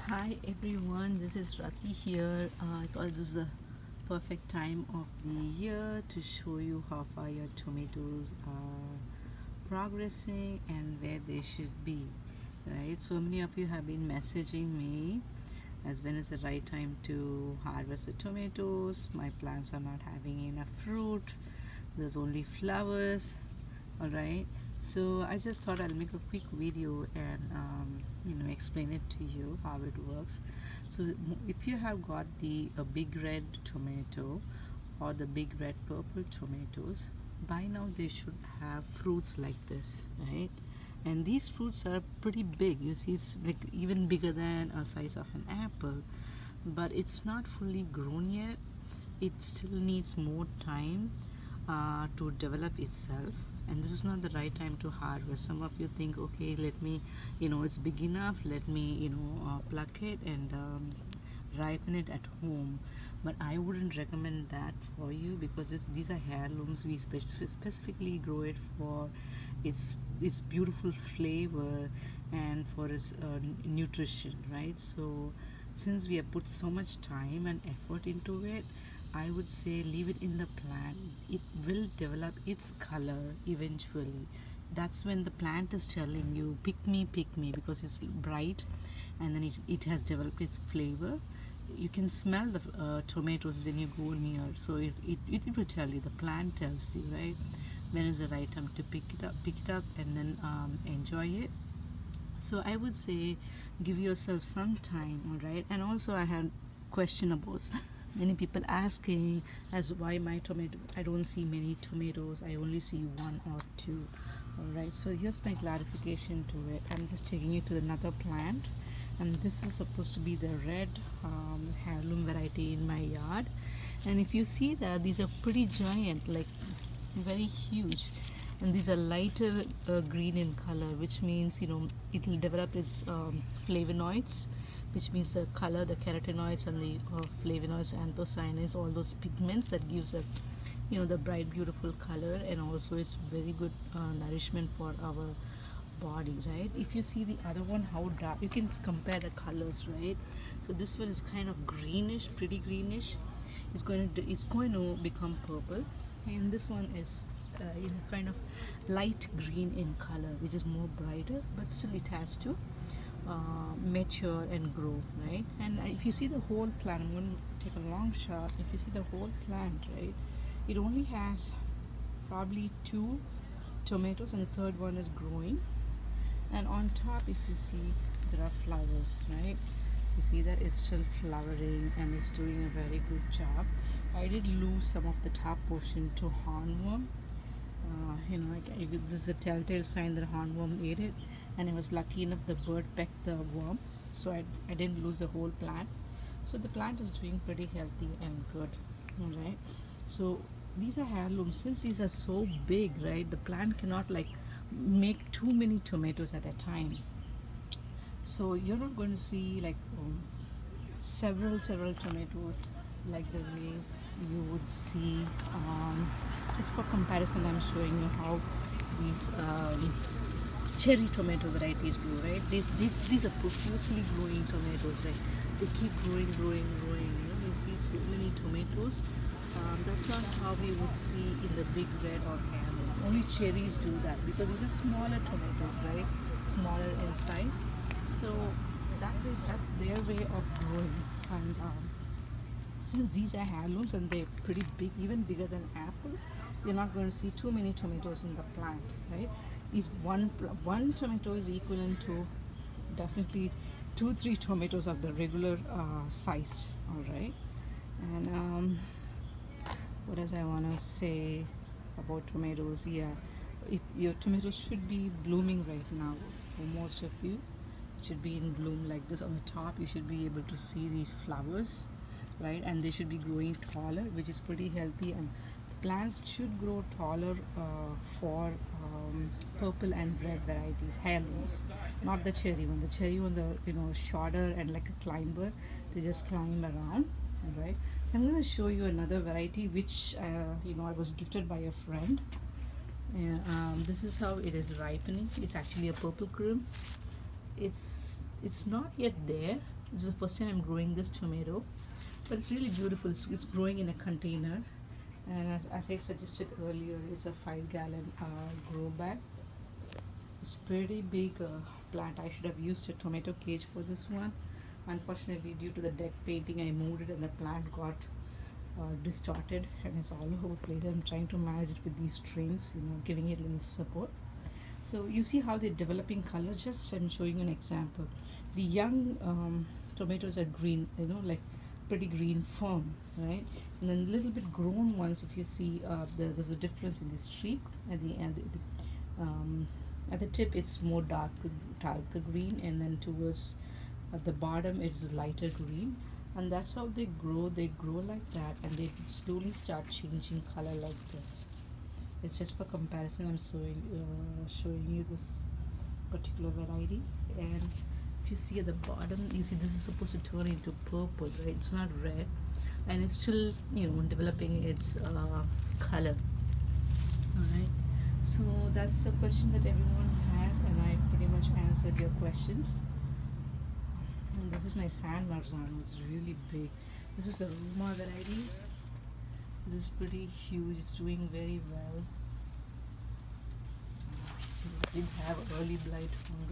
Hi everyone, this is Rati here. I thought this is a perfect time of the year to show you how far your tomatoes are progressing and where they should be. Right, so many of you have been messaging me as when is the right time to harvest the tomatoes. My plants are not having enough fruit, there's only flowers. All right, so I just thought I'll make a quick video and explain it to you how it works. So if you have got the big red tomato or the big red purple tomatoes, by now they should have fruits like this, right? And these fruits are pretty big. You see, it's like even bigger than a size of an apple, but it's not fully grown yet. It still needs more time to develop itself, and this is not the right time to harvest. Some of you think, okay, let me, it's big enough, let me, pluck it and ripen it at home. But I wouldn't recommend that for you because these are heirlooms. We specifically grow it for its beautiful flavor and for its nutrition, right? So since we have put so much time and effort into it, I would say leave it in the plant. It will develop its color eventually. That's when the plant is telling you, pick me, because it's bright and then it has developed its flavor. You can smell the tomatoes when you go near, so it will tell you, the plant tells you, right, when is the right time to pick it up and then enjoy it. So I would say give yourself some time. All right, and also I had question about many people asking as why my tomato, I don't see many tomatoes, I only see one or two. All right, so here's my clarification to it. I'm just taking you to another plant, and this is supposed to be the red heirloom variety in my yard. And if you see that, these are pretty giant, like very huge, and these are lighter green in color, which means it will develop its flavonoids, which means the color, the carotenoids and the flavonoids, anthocyanins, all those pigments that gives a the bright beautiful color, and also it's very good nourishment for our body, right? If you see the other one, how dark, you can compare the colors, right? So this one is kind of greenish, pretty greenish. It's going to become purple, and this one is kind of light green in color, which is more brighter, but still it has to mature and grow, right? And if you see the whole plant, I'm going to take a long shot. If you see the whole plant, right, it only has probably two tomatoes and the third one is growing. And on top, if you see, there are flowers, right? You see that it's still flowering and it's doing a very good job. I did lose some of the top portion to hornworm. This is a telltale sign that hornworm ate it, and I was lucky enough the bird pecked the worm, so I didn't lose the whole plant. So the plant is doing pretty healthy and good. All right, so these are heirlooms. Since these are so big, right, the plant cannot like make too many tomatoes at a time, so you're not going to see like several tomatoes like the way you would see. Just for comparison, I'm showing you how these cherry tomato varieties grow, right? These are profusely growing tomatoes, right? They keep growing. You see so many tomatoes. That's not how we would see in the big red or heirloom. Only cherries do that because these are smaller tomatoes, right? Smaller in size. So that's their way of growing. And since these are heirlooms and they're pretty big, even bigger than apple, you're not going to see too many tomatoes in the plant, right? Is one tomato is equivalent to definitely 2-3 tomatoes of the regular size. All right, and what else I want to say about tomatoes? Yeah, your tomatoes should be blooming right now. For most of you, it should be in bloom like this. On the top, you should be able to see these flowers, right? And they should be growing taller, which is pretty healthy. And the plants should grow taller for purple and red varieties, heirlooms, not the cherry one. The cherry ones are shorter and like a climber. They just climb around. Right. I'm going to show you another variety which I was gifted by a friend. This is how it is ripening. It's actually a purple cream. It's It's not yet there. This is the first time I'm growing this tomato, but it's really beautiful. It's growing in a container, and as I suggested earlier, it's a 5-gallon grow bag. It's pretty big plant. I should have used a tomato cage for this one. Unfortunately, due to the deck painting, I moved it and the plant got distorted and it's all over the place. I'm trying to manage it with these strings, giving it a little support. So you see how they're developing color. Just I'm showing you an example. The young tomatoes are green, like pretty green, firm, right? And then a little bit grown ones, if you see, there's a difference in the streak at the end. At the tip, it's more darker green, and then towards at the bottom, it's lighter green. And that's how they grow. They grow like that, and they slowly start changing color like this. It's just for comparison. I'm showing you this particular variety, and if you see at the bottom, you see this is supposed to turn into purple, right? It's not red, and it's still developing its color. All right. So that's the question that everyone has, and I pretty much answered your questions. And this is my San Marzano. It's really big. This is the Roma variety. This is pretty huge. It's doing very well. It did have early blight fungus.